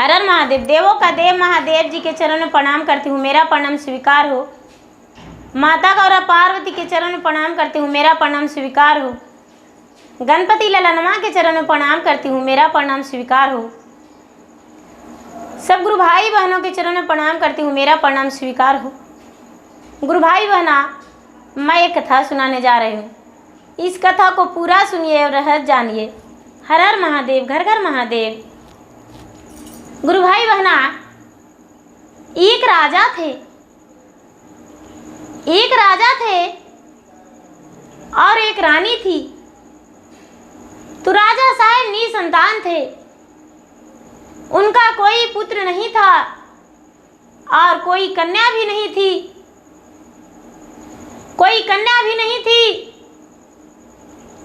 हर हर महादेव। देवों का देव महादेव जी के चरण में प्रणाम करती हूँ, मेरा प्रणाम स्वीकार हो। माता गौरा पार्वती के चरण में प्रणाम करती हूँ, मेरा प्रणाम स्वीकार हो। गणपति ललनमा के चरण में प्रणाम करती हूँ, मेरा प्रणाम स्वीकार हो। सब गुरु भाई बहनों के चरण में प्रणाम करती हूँ, मेरा प्रणाम स्वीकार हो। गुरु भाई बहना, मैं एक कथा सुनाने जा रही हूँ। इस कथा को पूरा सुनिए और रहस्य जानिए। हर हर महादेव, घर घर महादेव। गुरु भाई बहना, एक राजा थे और एक रानी थी। तो राजा साहब निसंतान थे, उनका कोई पुत्र नहीं था और कोई कन्या भी नहीं थी।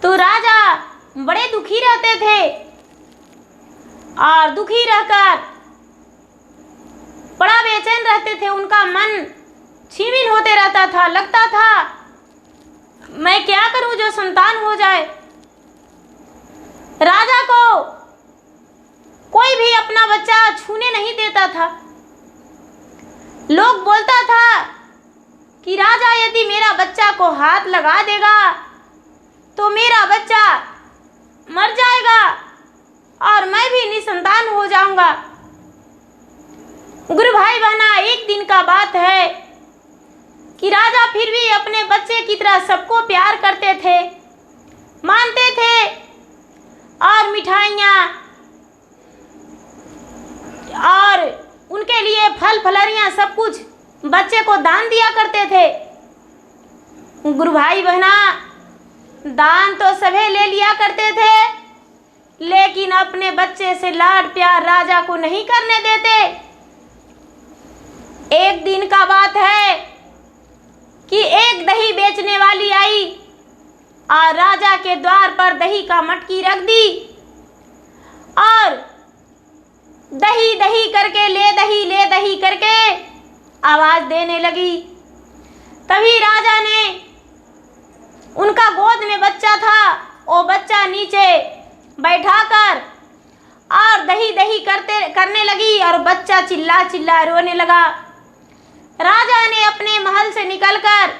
तो राजा बड़े दुखी रहते थे और दुखी रहकर बड़ा बेचैन रहते थे। उनका मन छीन होते रहता था। लगता था मैं क्या करूं जो संतान हो जाए। राजा को कोई भी अपना बच्चा छूने नहीं देता था। लोग बोलता था कि राजा यदि मेरा बच्चा को हाथ लगा देगा तो मेरा बच्चा मर जाएगा और मैं भी निसंतान हो जाऊंगा। गुरु भाई बहना, एक दिन का बात है कि राजा फिर भी अपने बच्चे की तरह सबको प्यार करते थे, मानते थे और मिठाइयाँ और उनके लिए फल फलहरियाँ सब कुछ बच्चे को दान दिया करते थे। गुरु भाई बहना, दान तो सभी ले लिया करते थे, लेकिन अपने बच्चे से लाड प्यार राजा को नहीं करने देते। एक दिन का बात है कि एक दही बेचने वाली आई और राजा के द्वार पर दही का मटकी रख दी और दही दही करके ले दही करके आवाज देने लगी। तभी राजा ने, उनका गोद में बच्चा था, वो बच्चा नीचे बैठाकर और दही दही करने लगी और बच्चा चिल्ला चिल्ला रोने लगा। राजा ने अपने महल से निकलकर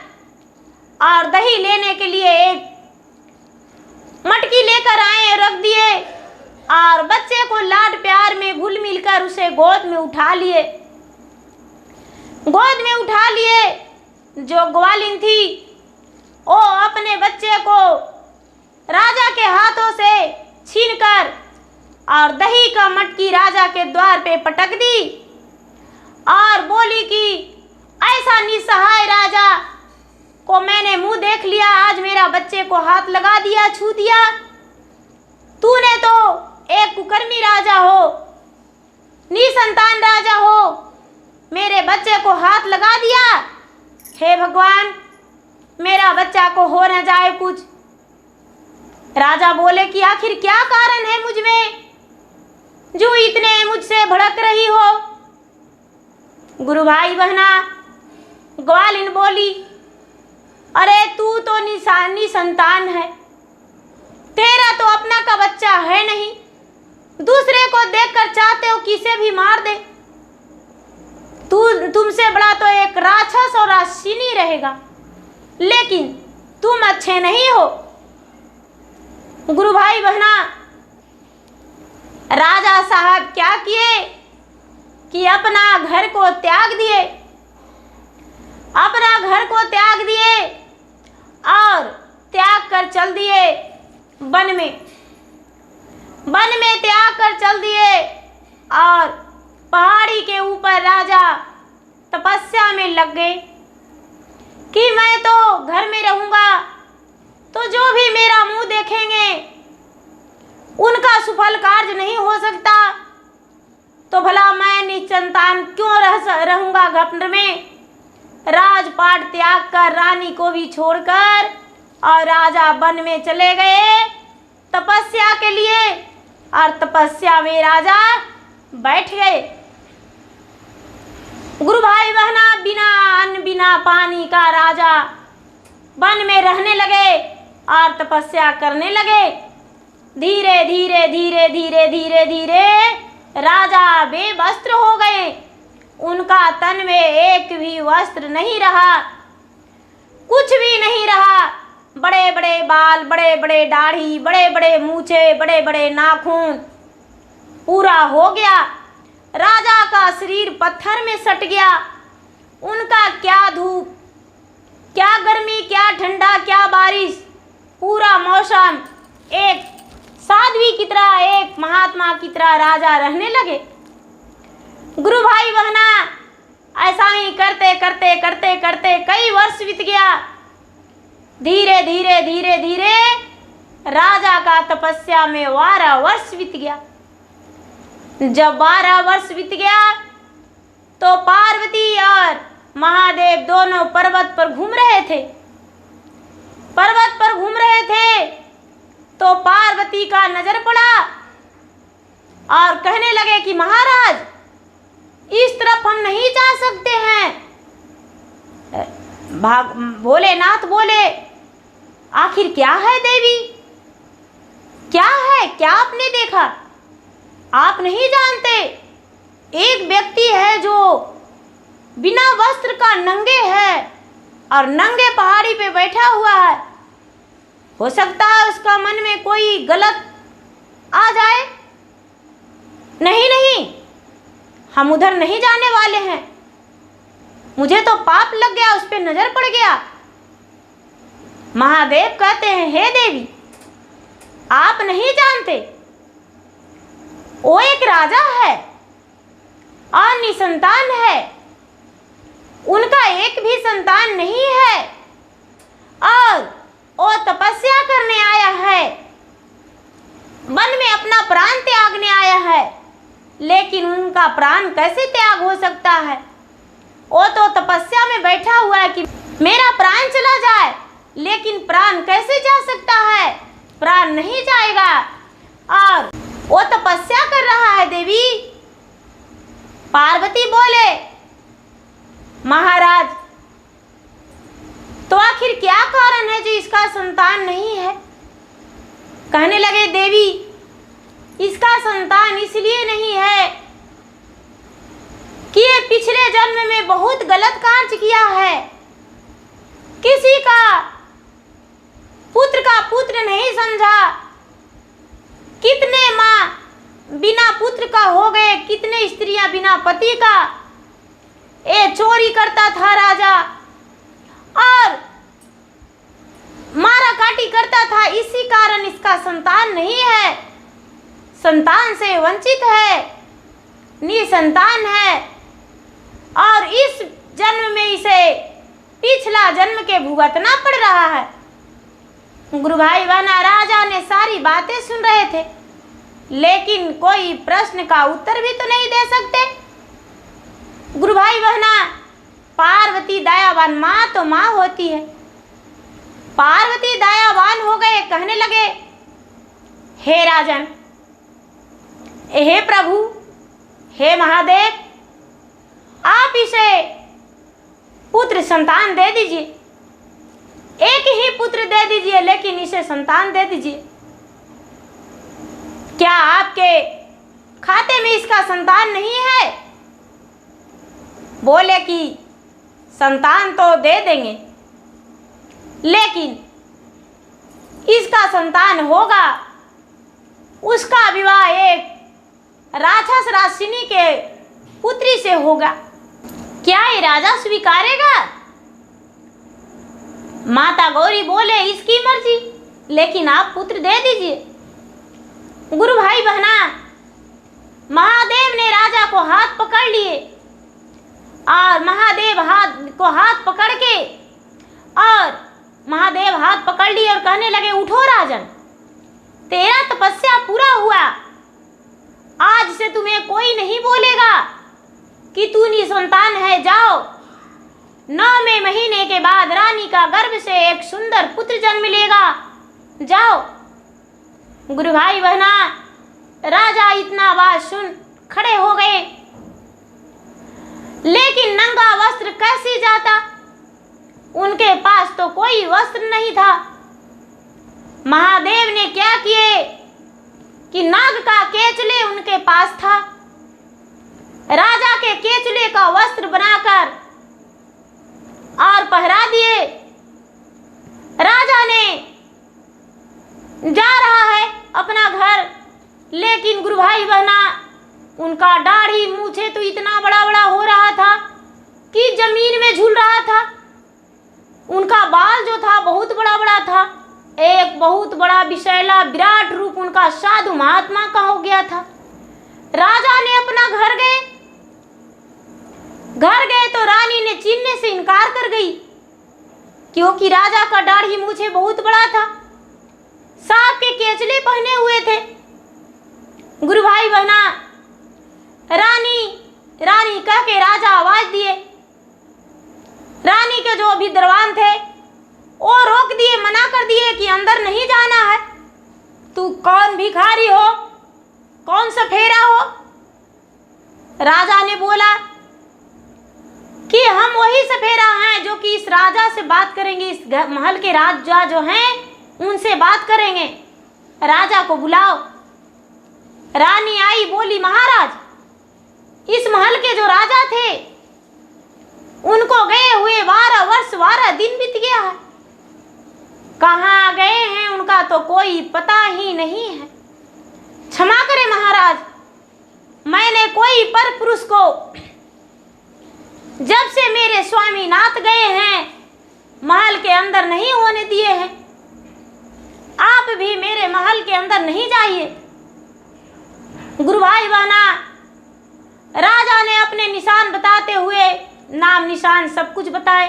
और दही लेने के लिए एक मटकी लेकर आए, रख दिए और बच्चे को लाड प्यार में घुल मिलकर उसे गोद में उठा लिए। जो ग्वालिन थी वो अपने बच्चे को राजा के हाथों से छीनकर और दही का मटकी राजा के द्वार पे पटक दी और बोली कि ऐसा निसहाय राजा को मैंने मुंह देख लिया, आज मेरा बच्चे को हाथ लगा दिया, छू दिया। तूने तो एक कुकर्मी राजा हो, निसंतान राजा हो, मेरे बच्चे को हाथ लगा दिया। हे भगवान, मेरा बच्चा को हो न जाए कुछ। राजा बोले कि आखिर क्या कारण है मुझ में जो इतने मुझसे भड़क रही हो। गुरु भाई बहना, ग्वालिन बोली, अरे तू तो निसंतान है, तेरा तो अपना का बच्चा है नहीं, दूसरे को देखकर चाहते हो किसे भी मार दे। तुमसे बड़ा तो एक राक्षस और राक्षिनी रहेगा, लेकिन तुम अच्छे नहीं हो। गुरु भाई बहना, राजा साहब क्या किए कि अपना घर को त्याग दिए और त्याग कर चल दिए वन में त्याग कर चल दिए और पहाड़ी के ऊपर राजा तपस्या में लग गए कि मैं तो घर में रहूंगा तो जो भी मेरा मुंह देखेंगे उनका सुफल कार्य नहीं हो सकता, तो भला मैं निसंतान क्यों रहूंगा घर में। राजपाट त्याग कर रानी को भी छोड़कर और राजा वन में चले गए तपस्या के लिए और तपस्या में राजा बैठ गए। गुरु भाई बहना, बिना अन्न बिना पानी का राजा वन में रहने लगे और तपस्या करने लगे। धीरे धीरे धीरे धीरे धीरे धीरे राजा राजा बेवस्त्र हो गए। उनका तन में एक भी वस्त्र नहीं रहा, कुछ भी नहीं रहा। बड़े बड़े बाल, बड़े बड़े दाढ़ी, बड़े बड़े मूछे, बड़े बड़े नाखून, पूरा हो गया। राजा का शरीर पत्थर में सट गया। उनका क्या धूप, क्या गर्मी, क्या ठंडा, क्या बारिश, पूरा मौसम एक साध्वी की तरह, एक महात्मा की तरह राजा रहने लगे। गुरु भाई बहना, ऐसा ही करते करते करते करते कई वर्ष बीत गया। धीरे धीरे धीरे धीरे राजा का तपस्या में 12 वर्ष बीत गया। जब 12 वर्ष बीत गया तो पार्वती और महादेव दोनों पर्वत पर घूम रहे थे। पर्वत पर घूम रहे थे तो पार्वती का नजर पड़ा और कहने लगे कि महाराज, इस तरफ हम नहीं जा सकते हैं। भोलेनाथ बोले, आखिर क्या है देवी, क्या है, क्या आपने देखा? आप नहीं जानते, एक व्यक्ति है जो बिना वस्त्र का नंगे है और नंगे पहाड़ी पे बैठा हुआ है। हो सकता है उसका मन में कोई गलत आ जाए। नहीं नहीं, हम उधर नहीं जाने वाले हैं। मुझे तो पाप लग गया, उस पर नजर पड़ गया। महादेव कहते हैं, हे देवी, आप नहीं जानते, वो एक राजा है और निसंतान है। उनका एक भी संतान नहीं है और वो तपस्या करने आया है, वन में अपना प्राण त्यागने आया है। लेकिन उनका प्राण कैसे त्याग हो सकता है? वो तो तपस्या में बैठा हुआ है कि मेरा प्राण चला जाए, लेकिन प्राण कैसे जा सकता है? प्राण नहीं जाएगा और वो तपस्या कर रहा है। देवी पार्वती बोले, महाराज, तो आखिर क्या कारण है जो इसका संतान नहीं है? कहने लगे, देवी, इसका संतान इसलिए नहीं है कि ये पिछले जन्म में बहुत गलत कार्य किया है। किसी का पुत्र नहीं समझा। कितने माँ बिना पुत्र का हो गए, कितने स्त्रियां बिना पति का। ये चोरी करता था राजा और मारा काटी करता था, इसी कारण इसका संतान नहीं है, संतान से वंचित है, निसंतान है और इस जन्म में इसे पिछला जन्म के भुगतना पड़ रहा है। गुरु भाई बहना, राजा ने सारी बातें सुन रहे थे, लेकिन कोई प्रश्न का उत्तर भी तो नहीं दे सकते। गुरु भाई बहना, पार्वती दयावान माँ तो माँ होती है। पार्वती दयावान हो गए, कहने लगे, हे राजन, हे प्रभु, हे महादेव, आप इसे पुत्र संतान दे दीजिए। एक ही पुत्र दे दीजिए, लेकिन इसे संतान दे दीजिए। क्या आपके खाते में इसका संतान नहीं है? बोले कि संतान तो दे देंगे, लेकिन इसका संतान होगा, उसका विवाह एक राक्षस राक्षिनी के पुत्री से होगा। क्या ये राजा स्वीकारेगा? माता गौरी बोले, इसकी मर्जी, लेकिन आप पुत्र दे दीजिए। गुरु भाई बहना, महादेव ने राजा को हाथ पकड़ लिए और महादेव हाथ पकड़ के और महादेव हाथ पकड़ लिए और कहने लगे, उठो राजन, तेरा तपस्या पूरा हुआ। आज से तुम्हें कोई नहीं बोलेगा कि तू निसंतान है। जाओ, 9वें महीने के बाद रानी का गर्भ से एक सुंदर पुत्र जन्म लेगा। जाओ। गुरु भाई बहना, राजा इतना बात सुन खड़े हो गए, लेकिन नंगा वस्त्र कैसे जाता? उनके पास तो कोई वस्त्र नहीं था। महादेव ने क्या किए कि नाग का केचले उनके पास था। राजा के केचुले का वस्त्र बनाकर और पहरा दिए। राजा ने जा रहा है अपना घर, लेकिन गुरु भाई बहना उनका दाढ़ी मूछे तो इतना बड़ा बड़ा हो रहा था कि जमीन में झूल रहा था। उनका बाल जो था बहुत बड़ा बड़ा था। एक बहुत बड़ा विशैला विराट रूप उनका साधु महात्मा का हो गया था। राजा ने अपना घर गए तो रानी ने चीनने से इनकार कर गई, क्योंकि राजा का दाढ़ी मूछे बहुत बड़ा था, सांप के केचले पहने हुए थे। गुरु भाई बहना रानी रानी कह के राजा आवाज दिए। रानी के जो भी दरबान थे वो रोक दिए, मना कर दिए कि अंदर नहीं जाना है। तू कौन भिखारी हो, कौन सफेरा हो? राजा ने बोला कि हम वही सफेरा हैं जो कि इस राजा से बात करेंगे, इस महल के राजा जो हैं उनसे बात करेंगे। राजा को बुलाओ। रानी आई, बोली महाराज इस महल के जो राजा थे उनको गए हुए 12 वर्ष 12 दिन बीत गया है। कहाँ गए हैं उनका तो कोई पता ही नहीं है। क्षमा करें महाराज, मैंने कोई पर पुरुष को जब से मेरे स्वामी नाथ गए हैं महल के अंदर नहीं होने दिए हैं। आप भी मेरे महल के अंदर नहीं जाइए। गुरु भाई बहना राजा ने अपने निशान बताते हुए नाम निशान सब कुछ बताए।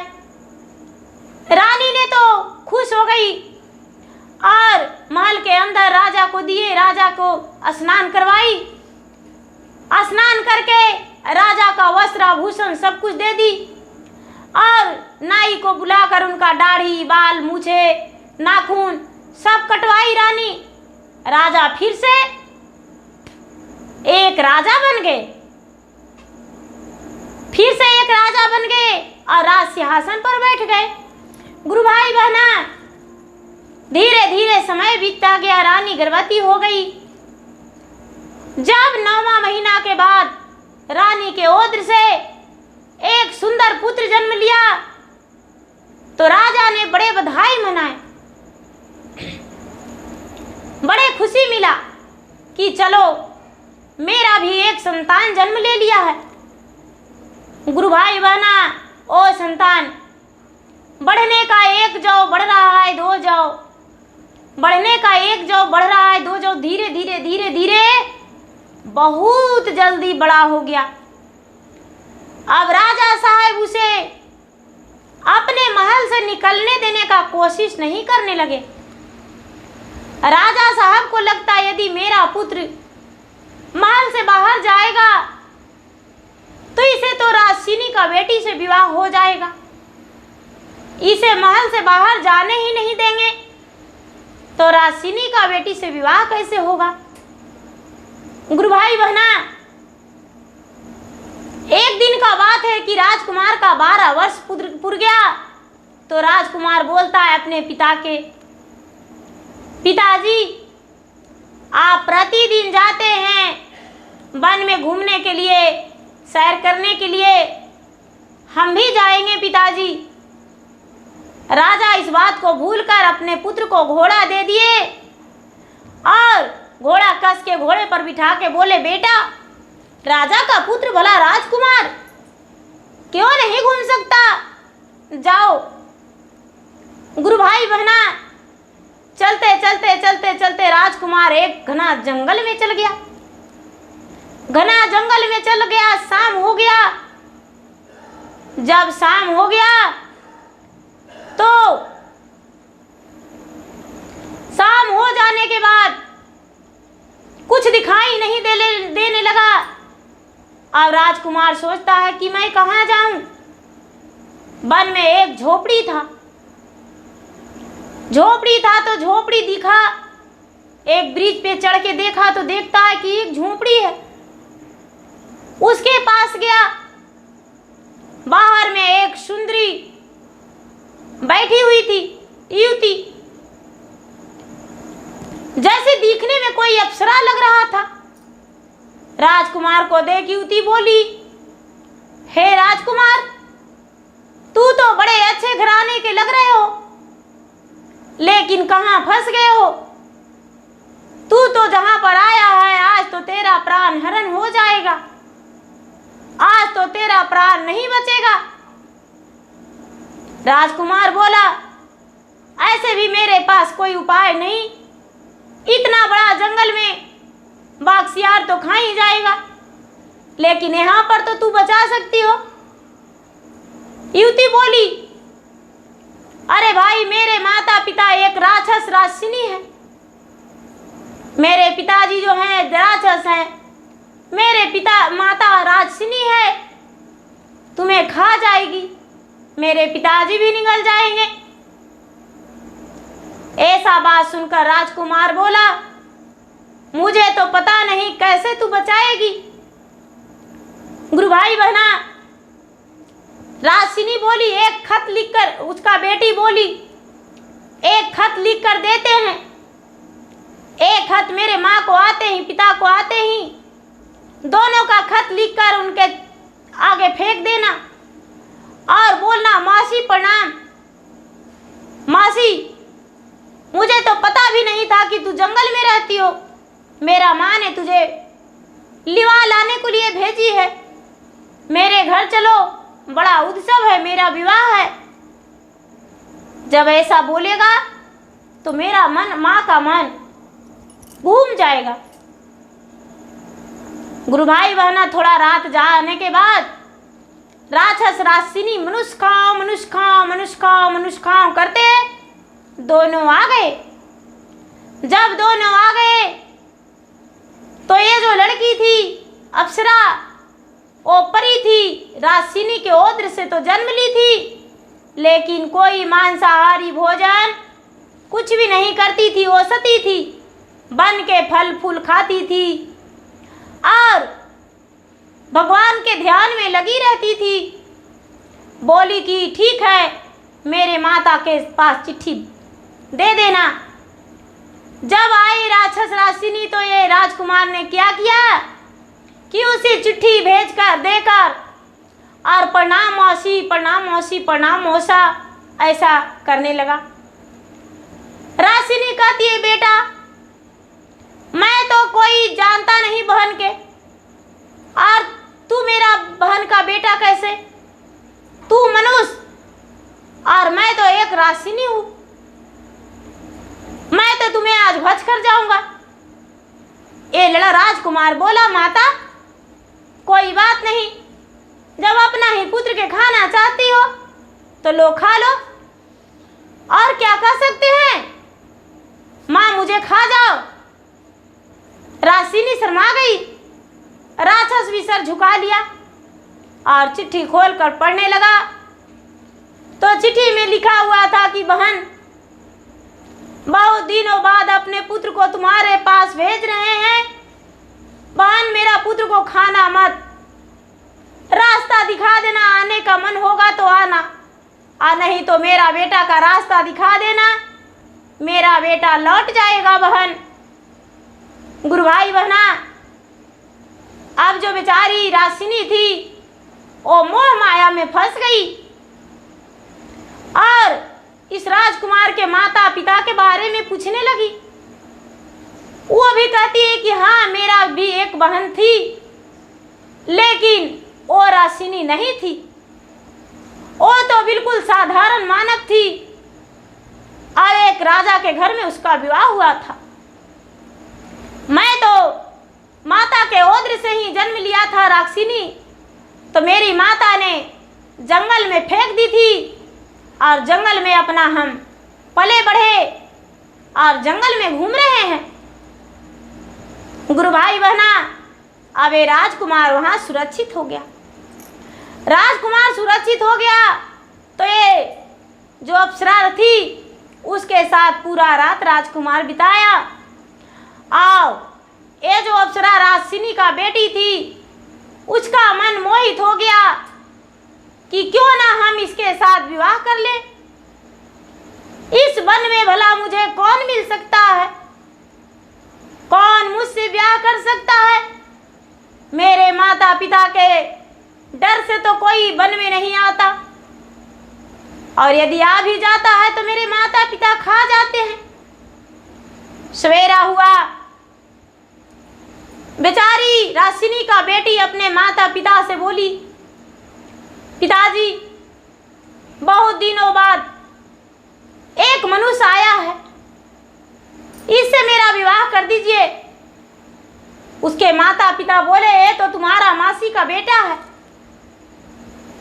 रानी ने तो खुश हो गई और महल के अंदर राजा को दिए, राजा को स्नान करवाई। स्नान करके राजा का वस्त्र आभूषण सब कुछ दे दी और नाई को बुलाकर उनका दाढ़ी बाल मूछे नाखून सब कटवाई रानी। राजा फिर से एक राजा बन गए, फिर से एक राजा बन गए और राज सिंहासन पर बैठ गए। गुरु भाई बहना धीरे धीरे समय बीतता गया। रानी गर्भवती हो गई। जब 9वां महीना के बाद रानी के ओद्र से एक सुंदर पुत्र जन्म लिया तो राजा ने बड़े बधाई मनाए, बड़े खुशी मिला कि चलो मेरा भी एक संतान जन्म ले लिया है। गुरु भाई बहना ओ संतान बढ़ने का एक जौ बढ़ रहा है, 2 जौ बढ़ने का एक जौ बढ़ रहा है, 2 जौ धीरे धीरे धीरे धीरे बहुत जल्दी बड़ा हो गया। अब राजा साहब उसे अपने महल से निकलने देने का कोशिश नहीं करने लगे। राजा साहब को लगता यदि मेरा पुत्र महल से बाहर जाएगा तो इसे तो राजसिनी का बेटी से विवाह हो जाएगा, इसे महल से बाहर जाने ही नहीं देंगे तो राजसिनी का बेटी से विवाह कैसे होगा। गुरु भाई बहना एक दिन का बात है कि राजकुमार का 12 वर्ष पुर गया तो राजकुमार बोलता है अपने पिता के, पिताजी आप प्रतिदिन जाते हैं वन में घूमने के लिए, सैर करने के लिए, हम भी जाएंगे पिताजी। राजा इस बात को भूलकर अपने पुत्र को घोड़ा दे दिए और घोड़ा कस के घोड़े पर बिठा के बोले, बेटा राजा का पुत्र भला राजकुमार क्यों नहीं घूम सकता, जाओ। गुरु भाई बहना चलते चलते चलते चलते राजकुमार एक घना जंगल में चल गया। घना जंगल में चल गया, शाम हो गया। जब शाम हो गया तो शाम हो जाने के बाद कुछ दिखाई नहीं देने लगा। अब राजकुमार सोचता है कि मैं कहाँ जाऊं। वन में एक झोपड़ी था, तो झोपड़ी दिखा। एक ब्रिज पे चढ़ के देखा तो देखता है कि एक झोपड़ी है। उसके पास गया, बाहर में एक सुंदरी बैठी हुई थी, युवती जैसे दिखने में कोई अप्सरा लग रहा था। राजकुमार को देख युवती बोली, हे राजकुमार, तू तो बड़े अच्छे घराने के लग रहे हो, लेकिन कहाँ फंस गए हो? तू तो जहां पर आया है आज तो तेरा प्राण हरण हो जाएगा, आज तो तेरा प्राण नहीं बचेगा। राजकुमार बोला, ऐसे भी मेरे पास कोई उपाय नहीं, इतना बड़ा जंगल में बाघ सियार तो खा ही जाएगा, लेकिन यहाँ पर तो तू बचा सकती हो। युवती बोली, अरे भाई, मेरे माता पिता एक राक्षस राक्षिनी है, मेरे पिताजी जो हैं राक्षस हैं, मेरे माता राक्षिनी है, तुम्हें खा जाएगी, मेरे पिताजी भी निगल जाएंगे। ऐसा बात सुनकर राजकुमार बोला, मुझे तो पता नहीं कैसे तू बचाएगी। गुरु भाई बहना, राक्षिनी बोली, एक खत लिखकर, उसका बेटी बोली, एक खत लिखकर देते हैं, एक खत मेरे माँ को आते ही पिता को आते ही दोनों का खत लिखकर उनके आगे फेंक देना और बोलना, मासी प्रणाम। मासी, मुझे तो पता भी नहीं था कि तू जंगल में रहती हो, मेरा माँ ने तुझे लिवा लाने के लिए भेजी है, मेरे घर चलो, बड़ा उत्सव है, मेरा विवाह है। जब ऐसा बोलेगा तो मेरा मन, माँ का मन घूम जाएगा। गुरु भाई बहना, थोड़ा रात जाने के बाद राक्षस राक्षिनी मनुष्य खाओ मनुष्य खाओ मनुष्य खाओ मनुष्य खाओ करते दोनों आ गए। जब दोनों आ गए तो ये जो लड़की थी अप्सरा, वो परी थी, राक्षिनी के ओद्र से तो जन्म ली थी, लेकिन कोई मांसाहारी भोजन कुछ भी नहीं करती थी, वो सती थी, वन के फल फूल खाती थी और भगवान के ध्यान में लगी रहती थी। बोली कि ठीक है, मेरे माता के पास चिट्ठी दे देना। जब आई राक्षस राक्षिनी तो ये राजकुमार ने क्या किया कि उसे चिट्ठी भेजकर देकर और प्रणाम मौसी प्रणाम मौसी प्रणाम मौसा ऐसा करने लगा। राक्षिनी कहती है, बेटा, मैं तो कोई जानता नहीं बहन के, और तू मेरा बहन का बेटा कैसे? तू मनुष्य और मैं तो एक राक्षिनी हूं, मैं तो तुम्हें आज भज कर जाऊंगा। ये लड़ा राजकुमार बोला, माता कोई बात नहीं, जब अपना ही पुत्र के खाना चाहती हो तो लो खा लो, और क्या कर सकते हैं, माँ मुझे खा जाओ। राक्षिनी शर्मा गई, राक्षस भी सर झुका लिया और चिट्ठी खोलकर पढ़ने लगा। तो चिट्ठी में लिखा हुआ था कि बहन, बहुत दिनों बाद अपने पुत्र को तुम्हारे पास भेज रहे हैं, बहन मेरा पुत्र को खाना मत, रास्ता दिखा देना, आने का मन होगा तो आना, और नहीं तो मेरा बेटा का रास्ता दिखा देना, मेरा बेटा लौट जाएगा। बहन, गुरु भाई बहना, अब जो बेचारी राक्षिनी थी वो मोह माया में फंस गई और इस राजकुमार के माता पिता के बारे में पूछने लगी। वो भी कहती है कि हाँ, मेरा भी एक बहन थी, लेकिन वो राक्षिनी नहीं थी, वो तो बिल्कुल साधारण मानव थी और एक राजा के घर में उसका विवाह हुआ था। मैं तो माता के ओद्र से ही जन्म लिया था राक्षिनी, तो मेरी माता ने जंगल में फेंक दी थी और जंगल में अपना हम पले बढ़े और जंगल में घूम रहे हैं। गुरु भाई बहना, अब ये राजकुमार वहाँ सुरक्षित हो गया। राजकुमार सुरक्षित हो गया तो ये जो अप्सरा थी उसके साथ पूरा रात राजकुमार बिताया। आओ, ये जो अप्सरा राक्षिनी का बेटी थी उसका मन मोहित हो गया कि क्यों ना हम इसके साथ विवाह कर लें। इस वन में भला मुझे कौन मिल सकता है, कौन मुझसे ब्याह कर सकता है? मेरे माता पिता के डर से तो कोई वन में नहीं आता, और यदि आ भी जाता है तो मेरे माता पिता खा जाते हैं। सवेरा हुआ, बेचारी रासिनी का बेटी अपने माता पिता से बोली, पिताजी बहुत दिनों बाद एक मनुष्य आया है, इससे मेरा विवाह कर दीजिए। उसके माता पिता बोले, ये तो तुम्हारा मासी का बेटा है।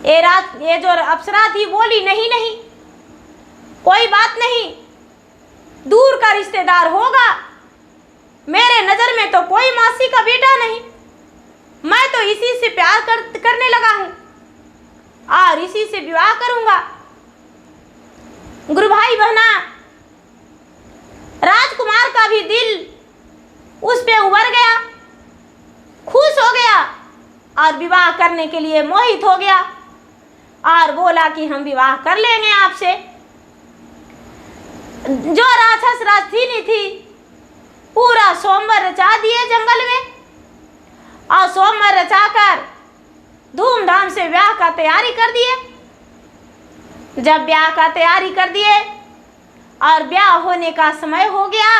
ये जो अप्सरा थी बोली, नहीं नहीं, कोई बात नहीं, दूर का रिश्तेदार होगा, मेरे नजर में तो कोई मासी का बेटा नहीं, मैं तो इसी से प्यार करने लगा हूं और इसी से विवाह करूंगा। गुरु भाई बहना, राजकुमार का भी दिल उस पे उभर गया, खुश हो गया और विवाह करने के लिए मोहित हो गया और बोला कि हम विवाह कर लेंगे आपसे। जो राक्षस राक्षिनी थी पूरा सोमवार रचा दिए जंगल में, और सोमवार रचाकर धूमधाम से ब्याह का तैयारी कर दिए। जब ब्याह का तैयारी कर दिए और ब्याह होने का समय हो गया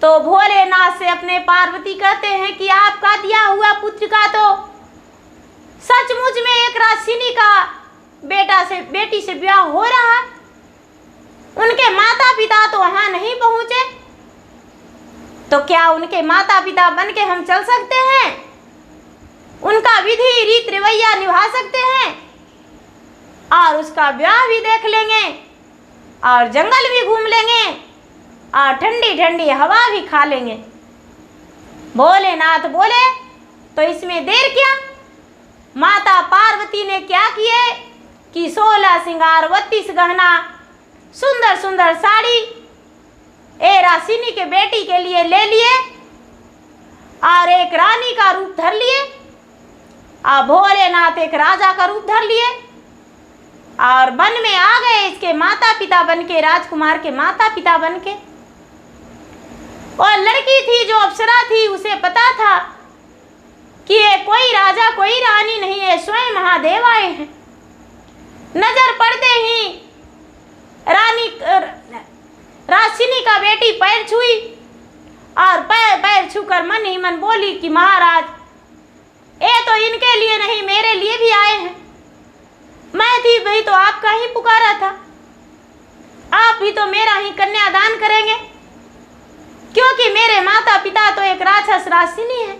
तो भोलेनाथ से अपने पार्वती कहते हैं कि आपका दिया हुआ पुत्र का तो सचमुच में एक राक्षिनी का बेटी से ब्याह हो रहा है। उनके माता पिता तो वहां नहीं पहुंचे, तो क्या उनके माता पिता बन के हम चल सकते हैं? उनका विधि रीत रवैया निभा सकते हैं और उसका ब्याह भी देख लेंगे और जंगल भी घूम लेंगे और ठंडी ठंडी हवा भी खा लेंगे। भोलेनाथ बोले, तो इसमें देर क्या? माता पार्वती ने क्या किए कि 16 श्रृंगार 32 गहना सुंदर सुंदर साड़ी रासिनी के बेटी के लिए ले लिए और एक रानी का रूप धर लिए और भोलेनाथ एक राजा का रूप धर लिए और वन में आ गए इसके माता पिता बन के, राजकुमार के माता पिता बन के। और लड़की थी जो अप्सरा थी, उसे पता था कि ये कोई राजा कोई रानी नहीं है, स्वयं महादेव आए हैं। नजर पड़ते ही रानी राक्षिनी का बेटी पैर छुई और पैर छूकर मन ही मन बोली कि महाराज, ये तो इनके लिए नहीं मेरे लिए भी आए हैं। मैं थी भाई तो आपका ही पुकारा था, आप भी तो मेरा ही कन्यादान करेंगे, क्योंकि मेरे माता पिता तो एक राक्षस राक्षिनी है।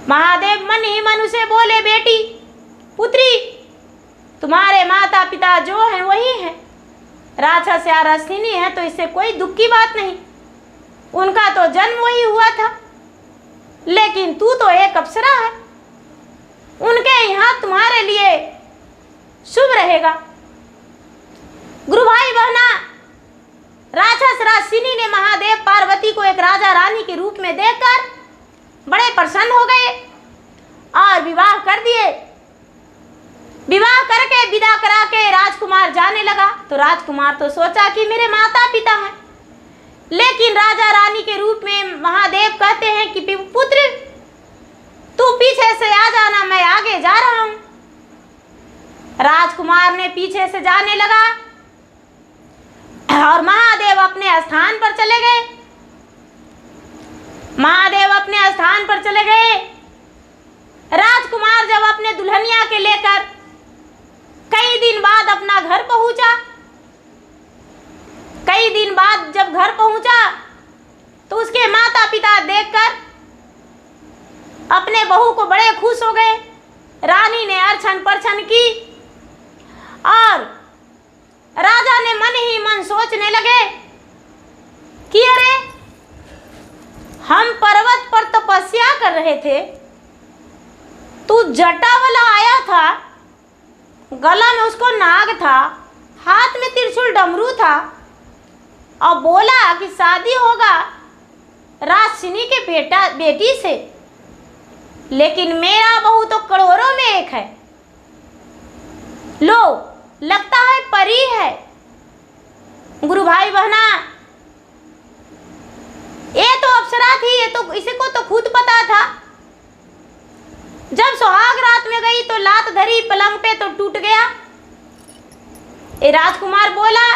महादेव मन ही मन उसे बोले, बेटी पुत्री, तुम्हारे माता पिता जो हैं वही हैं, राक्षस या राक्षिनी है तो इससे कोई दुख की बात नहीं, उनका तो जन्म वही हुआ था, लेकिन तू तो एक अप्सरा है, उनके यहाँ तुम्हारे लिए शुभ रहेगा। गुरु भाई बहना, राक्षस राक्षिनी ने महादेव पार्वती को एक राजा रानी के रूप में देखकर बड़े प्रसन्न हो गए और विवाह कर दिए। विवाह करके विदा करा के राजकुमार जाने लगा तो राजकुमार तो सोचा कि मेरे माता पिता हैं, लेकिन राजा रानी के रूप में महादेव कहते हैं कि पुत्र तू पीछे से आ जाना, मैं आगे जा रहा हूं। राजकुमार ने पीछे से जाने लगा और महादेव अपने स्थान पर चले गए। महादेव अपने स्थान पर चले गए। राजकुमार जब अपने दुल्हनिया के लेकर कई दिन बाद अपना घर पहुंचा, कई दिन बाद जब घर पहुंचा तो उसके माता पिता देखकर अपने बहू को बड़े खुश हो गए। रानी ने अर्चन परछन की और राजा ने मन ही मन सोचने लगे कि अरे हम पर्वत पर तपस्या कर रहे थे, तू जटा वाला आया था, गला में उसको नाग था, हाथ में त्रिशूल डमरू था और बोला कि शादी होगा राक्षिनी के बेटी से, लेकिन मेरा बहू तो करोड़ों में एक है, लो लगता है परी है। गुरु भाई बहना, ये तो अप्सरा थी, ये तो इसी को तो खुद पता था जब सुहाग रात में गई तो लात धरी पलंग पे तो टूट गया। ये राजकुमार बोला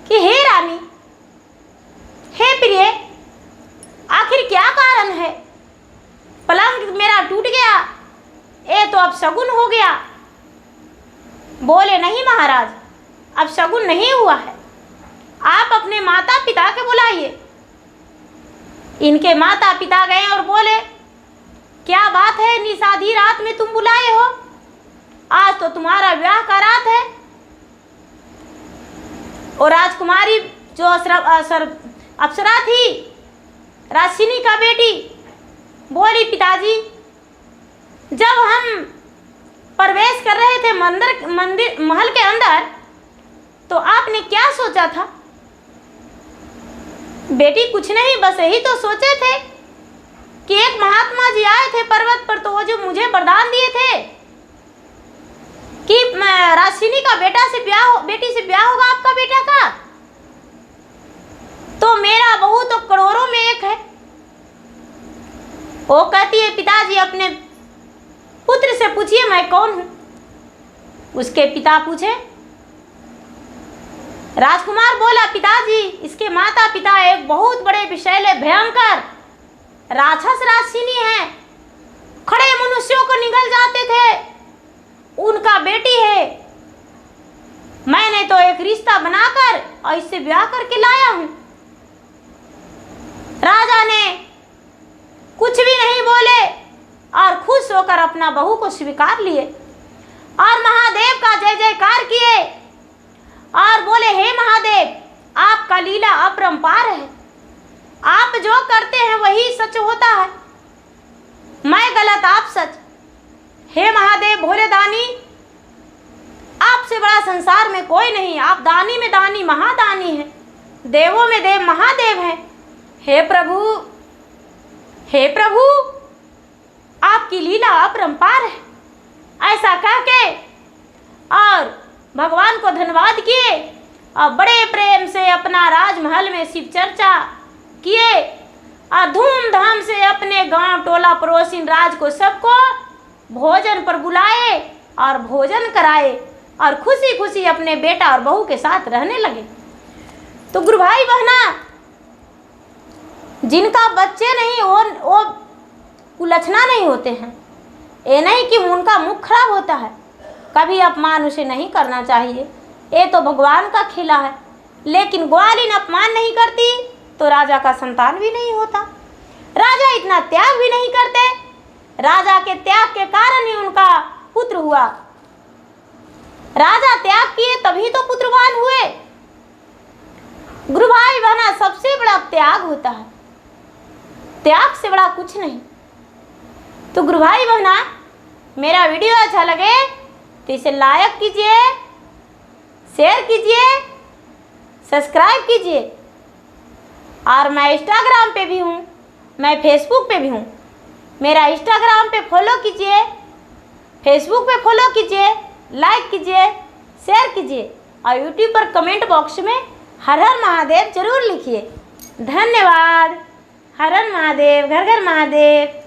कि हे रानी, हे प्रिय, आखिर क्या कारण है? पलंग मेरा टूट गया, ये तो अब शगुन हो गया। बोले नहीं महाराज, अब शगुन नहीं हुआ है, आप अपने माता पिता के बुलाइए। इनके माता पिता गए और बोले क्या बात है, निशादी रात में तुम बुलाए हो? आज तो तुम्हारा विवाह का रात है। और राजकुमारी जो अप्सरा थी, राशिनी का बेटी, बोली पिताजी, जब हम प्रवेश कर रहे थे मंदिर महल के अंदर तो आपने क्या सोचा था? बेटी कुछ नहीं, बस यही तो सोचे थे कि एक महात्मा जी आए थे पर्वत पर, तो वो जो मुझे वरदान दिए थे कि राशिनी का बेटी से ब्याह होगा आपका बेटा का, तो मेरा बहू तो करोड़ों में एक है। वो कहती है पिताजी अपने पुत्र से पूछिए मैं कौन हूं। उसके पिता पूछे, राजकुमार बोला पिताजी, इसके माता पिता एक बहुत बड़े विषैले भयंकर राक्षस राशिनी है, खड़े मनुष्यों को निगल जाते थे, उनका बेटी है। मैंने तो एक रिश्ता बनाकर और इससे ब्याह करके लाया हूं। राजा ने कुछ भी नहीं बोले और खुश होकर अपना बहू को स्वीकार लिए और महादेव का जय जयकार किए और बोले हे महादेव, आपका लीला अपरंपार है, आप जो करते हैं वही सच होता है, मैं गलत आप सच। हे महादेव भोले दानी, आपसे बड़ा संसार में कोई नहीं, आप दानी में दानी महादानी हैं, देवों में देव महादेव हैं। हे प्रभु, आपकी लीला अपरंपार है। ऐसा कह के और भगवान को धन्यवाद किए और बड़े प्रेम से अपना राजमहल में शिव चर्चा किए और धूमधाम से अपने गांव टोला पड़ोसी राज को सबको भोजन पर बुलाए और भोजन कराए और खुशी खुशी अपने बेटा और बहू के साथ रहने लगे। तो गुरु भाई बहना, जिनका बच्चे नहीं वो कुलछना नहीं होते हैं, ये नहीं कि उनका मुख खराब होता है, कभी अपमान उसे नहीं करना चाहिए, ये तो भगवान का खिला है। लेकिन ग्वालिन अपमान नहीं करती तो राजा का संतान भी नहीं होता, राजा इतना त्याग भी नहीं करते, राजा के त्याग के कारण ही उनका पुत्र हुआ। राजा त्याग किए तभी तो पुत्रवान हुए। गुरु भाई बहना, सबसे बड़ा त्याग होता है, त्याग से बड़ा कुछ नहीं। तो गुरु भाई बहना, मेरा वीडियो अच्छा लगे तो इसे लाइक कीजिए, शेयर कीजिए, सब्सक्राइब कीजिए। और मैं इंस्टाग्राम पे भी हूँ, मैं फेसबुक पे भी हूँ, मेरा इंस्टाग्राम पे फॉलो कीजिए, फेसबुक पे फॉलो कीजिए, लाइक कीजिए, शेयर कीजिए और यूट्यूब पर कमेंट बॉक्स में हर हर महादेव जरूर लिखिए। धन्यवाद। हर हर महादेव, घर घर महादेव।